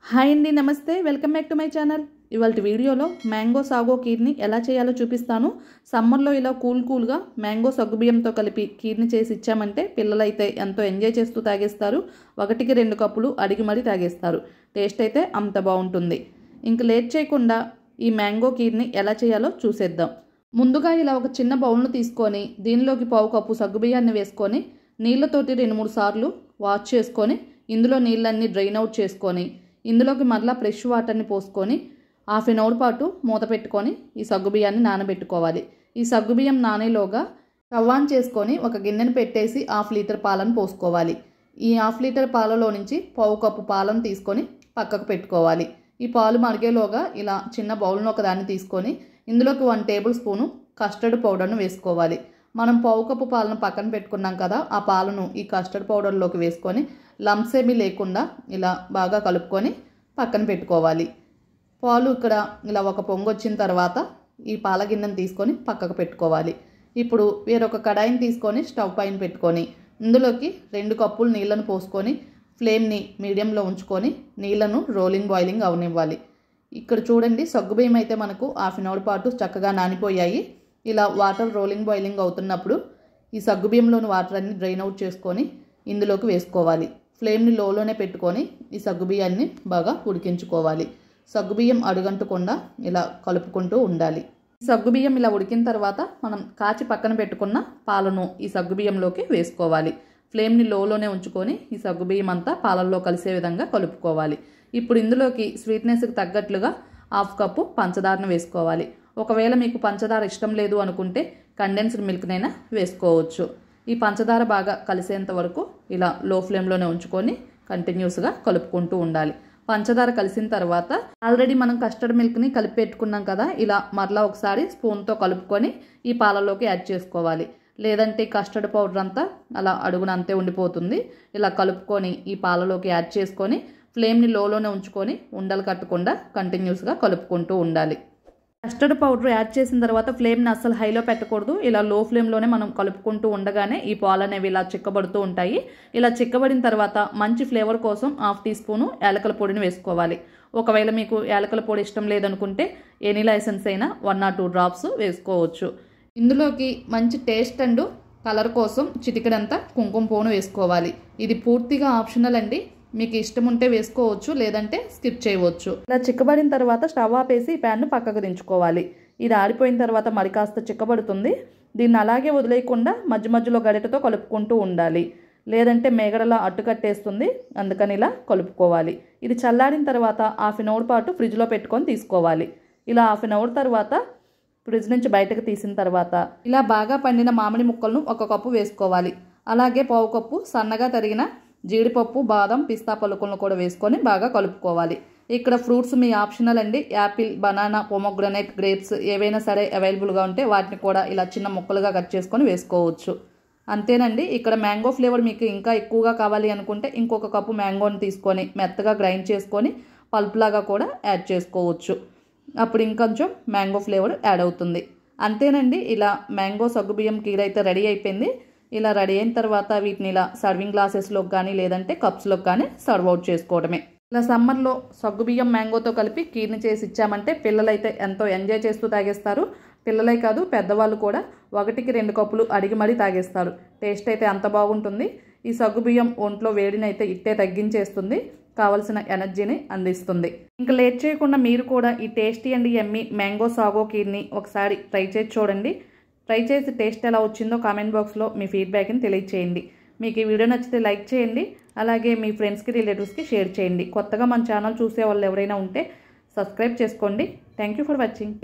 Hi అండి, నమస్తే. Welcome back to my channel. ఇవాళ వీడియోలో మ్యాంగో సాగో కీర్ని ఎలా చేయాలో చూపిస్తాను. సమ్మర్లో ఇలా కూల్గా మ్యాంగో సగ్గుబియ్యంతో కలిపి కీర్ని చేసి ఇచ్చామంటే పిల్లలైతే ఎంతో ఎంజాయ్ చేస్తూ తాగేస్తారు. 1-2 కప్పులు అడిగి మరీ తాగేస్తారు. టేస్ట్ అయితే అంత బాగుంటుంది. ఇంక లేట్ చేయకుండా ఈ మ్యాంగో కీర్ని ఎలా చేయాలో చూసేద్దాం. ముందుగా ఇలా ఒక చిన్న బౌల్ను తీసుకొని దీనిలోకి 1/2 కప్పు సగ్గుబియ్యాన్ని వేసుకొని నీళ్ళతోటి 2-3 సార్లు వాష్ చేసుకొని ఇందులో నీళ్ళన్నీ డ్రైన్ అవుట్ చేసుకొని ఇందులోకి మరలా ఫ్రెష్ వాటర్ని పోసుకొని 1/2 అవర్ పాటు మూత పెట్టుకొని ఈ సగ్గుబియ్యాన్ని నానబెట్టుకోవాలి. ఈ సగ్గుబియ్యం నానేలోగా స్టవ్ ఆన్ చేసుకొని ఒక గిన్నెను పెట్టేసి 1/2 లీటర్ పాలను పోసుకోవాలి. ఈ 1/2 లీటర్ పాలలో నుంచి 1/2 కప్పు పాలను తీసుకొని పక్కకు పెట్టుకోవాలి. ఈ పాలు మరిగేలోగా ఇలా చిన్న బౌల్ను ఒకదాన్ని తీసుకొని ఇందులోకి 1 టేబుల్ స్పూను కస్టర్డ్ పౌడర్ను వేసుకోవాలి. మనం 1/2 కప్పు పాలను పక్కన పెట్టుకున్నాం కదా, ఆ పాలను ఈ కస్టర్డ్ పౌడర్లోకి వేసుకొని లంప్స్ ఏమీ లేకుండా ఇలా బాగా కలుపుకొని పక్కన పెట్టుకోవాలి. పాలు ఇక్కడ ఇలా ఒక పొంగు వచ్చిన తర్వాత ఈ పాల గిన్నెను తీసుకొని పక్కకు పెట్టుకోవాలి. ఇప్పుడు వేరొక కడాయిని తీసుకొని స్టవ్ పైన పెట్టుకొని ఇందులోకి 2 కప్పులు నీళ్ళను పోసుకొని ఫ్లేమ్ని మీడియంలో ఉంచుకొని నీళ్ళను రోలింగ్ బాయిలింగ్ అవనివ్వాలి. ఇక్కడ చూడండి, సగ్గుబియ్యం అయితే మనకు 1/2 అవర్ పాటు చక్కగా నానిపోయాయి. ఇలా వాటర్ రోలింగ్ బాయిలింగ్ అవుతున్నప్పుడు ఈ సగ్గుబియ్యంలోని వాటర్ అన్ని డ్రైన్ అవుట్ చేసుకొని ఇందులోకి వేసుకోవాలి. ఫ్లేమ్ని లోలోనే పెట్టుకొని ఈ సగ్గుబియ్యాన్ని బాగా ఉడికించుకోవాలి. సగ్గుబియ్యం అడుగంటకుండా ఇలా కలుపుకుంటూ ఉండాలి. సగ్గుబియ్యం ఇలా ఉడికిన తర్వాత మనం కాచి పక్కన పెట్టుకున్న పాలను ఈ సగ్గుబియ్యంలోకి వేసుకోవాలి. ఫ్లేమ్ని లోలోనే ఉంచుకొని ఈ సగ్గుబియ్యం అంతా పాలల్లో కలిసే విధంగా కలుపుకోవాలి. ఇప్పుడు ఇందులోకి స్వీట్నెస్కి తగ్గట్లుగా 1/2 కప్పు పంచదారను వేసుకోవాలి. ఒకవేళ మీకు పంచదార ఇష్టం లేదు అనుకుంటే కండెన్స్డ్ మిల్క్నైనా వేసుకోవచ్చు. ఈ పంచదార బాగా కలిసేంత వరకు ఇలా లో ఫ్లేమ్లోనే ఉంచుకొని కంటిన్యూస్గా కలుపుకుంటూ ఉండాలి. పంచదార కలిసిన తర్వాత ఆల్రెడీ మనం కస్టర్డ్ మిల్క్ని కలిపి పెట్టుకున్నాం కదా, ఇలా మరలా ఒకసారి స్పూన్తో కలుపుకొని ఈ పాలలోకి యాడ్ చేసుకోవాలి. లేదంటే కస్టర్డ్ పౌడర్ అంతా అలా అడుగున అంతే ఉండిపోతుంది. ఇలా కలుపుకొని ఈ పాలలోకి యాడ్ చేసుకొని ఫ్లేమ్ని లోలోనే ఉంచుకొని ఉండలు కట్టకుండా కంటిన్యూస్గా కలుపుకుంటూ ఉండాలి. కస్టర్డ్ పౌడర్ యాడ్ చేసిన తర్వాత ఫ్లేమ్ని అస్సలు హైలో పెట్టకూడదు. ఇలా లో ఫ్లేమ్లోనే మనం కలుపుకుంటూ ఉండగానే ఈ పాలు అనేవి ఇలా చిక్కబడుతూ ఉంటాయి. ఇలా చిక్కబడిన తర్వాత మంచి ఫ్లేవర్ కోసం 1/2 టీ స్పూను యాలకుల పొడిని వేసుకోవాలి. ఒకవేళ మీకు యాలకుల పొడి ఇష్టం లేదనుకుంటే ఎనీలా ఎసెన్స్ అయినా 1 or 2 డ్రాప్స్ వేసుకోవచ్చు. ఇందులోకి మంచి టేస్ట్ అండ్ కలర్ కోసం చిటికెడంతా కుంకుమ పువ్వును వేసుకోవాలి. ఇది పూర్తిగా ఆప్షనల్ అండి, మీకు ఇష్టం ఉంటే వేసుకోవచ్చు, లేదంటే స్కిప్ చేయవచ్చు. ఇలా చిక్కబడిన తర్వాత స్టవ్ ఆపేసి ఈ ప్యాన్ను పక్కకు దించుకోవాలి. ఇది ఆరిపోయిన తర్వాత మరి కాస్త చిక్కబడుతుంది. దీన్ని అలాగే వదిలేయకుండా మధ్య మధ్యలో గరిటెతో కలుపుకుంటూ ఉండాలి, లేదంటే మేగడలా అట్టుకట్టేస్తుంది. అందుకని ఇలా కలుపుకోవాలి. ఇది చల్లారిన తర్వాత 1/2 అవర్ పాటు ఫ్రిడ్జ్లో పెట్టుకొని తీసుకోవాలి. ఇలా 1/2 అవర్ తర్వాత ఫ్రిడ్జ్ నుంచి బయటకు తీసిన తర్వాత ఇలా బాగా పండిన మామిడి ముక్కలను 1 కప్పు వేసుకోవాలి. అలాగే 1/2 కప్పు సన్నగా తరిగిన జీడిపప్పు, బాదం, పిస్తా పలుకులను కూడా వేసుకొని బాగా కలుపుకోవాలి. ఇక్కడ ఫ్రూట్స్ మీ ఆప్షనల్ అండి. యాపిల్, బనానా, పొమోగ్రనేట్, గ్రేప్స్ ఏవైనా సరే అవైలబుల్గా ఉంటే వాటిని కూడా ఇలా చిన్న ముక్కలుగా కట్ చేసుకొని వేసుకోవచ్చు. అంతేనండి. ఇక్కడ మ్యాంగో ఫ్లేవర్ మీకు ఇంకా ఎక్కువగా కావాలి అనుకుంటే ఇంకొక కప్పు మ్యాంగోని తీసుకొని మెత్తగా గ్రైండ్ చేసుకొని పల్పులాగా కూడా యాడ్ చేసుకోవచ్చు. అప్పుడు ఇంకొంచెం మ్యాంగో ఫ్లేవర్ యాడ్ అవుతుంది. అంతేనండి. ఇలా మ్యాంగో సగ్గుబియ్యం కీర్ అయితే రెడీ అయిపోయింది. ఇలా రెడీ అయిన తర్వాత వీటిని ఇలా సర్వింగ్ గ్లాసెస్లోకి కానీ లేదంటే కప్స్లోకి కానీ సర్వ్ అవుట్ చేసుకోవడమే. ఇలా సమ్మర్లో సగ్గుబియ్యం మ్యాంగోతో కలిపి కీర్ని చేసి ఇచ్చామంటే పిల్లలైతే ఎంతో ఎంజాయ్ చేస్తూ తాగేస్తారు. పిల్లలే కాదు, పెద్దవాళ్ళు కూడా 1-2 కప్పులు అడిగి మరీ తాగేస్తారు. టేస్ట్ అయితే అంత బాగుంటుంది. ఈ సగ్గుబియ్యం ఒంట్లో వేడిని అయితే ఇట్టే తగ్గించేస్తుంది, కావలసిన ఎనర్జీని అందిస్తుంది. ఇంకా లేట్ చేయకుండా మీరు కూడా ఈ tasty and yummy mango sago కీర్ని ఒకసారి ట్రై చేసి చూడండి. ట్రై చేసి టేస్ట్ ఎలా వచ్చిందో కామెంట్ బాక్స్లో మీ ఫీడ్బ్యాక్ని తెలియచేయండి. మీకు ఈ వీడియో నచ్చితే లైక్ చేయండి. అలాగే మీ ఫ్రెండ్స్కి, రిలేటివ్స్కి షేర్ చేయండి. కొత్తగా మన ఛానల్ చూసే వాళ్ళు ఎవరైనా ఉంటే సబ్స్క్రైబ్ చేసుకోండి. Thank you for watching.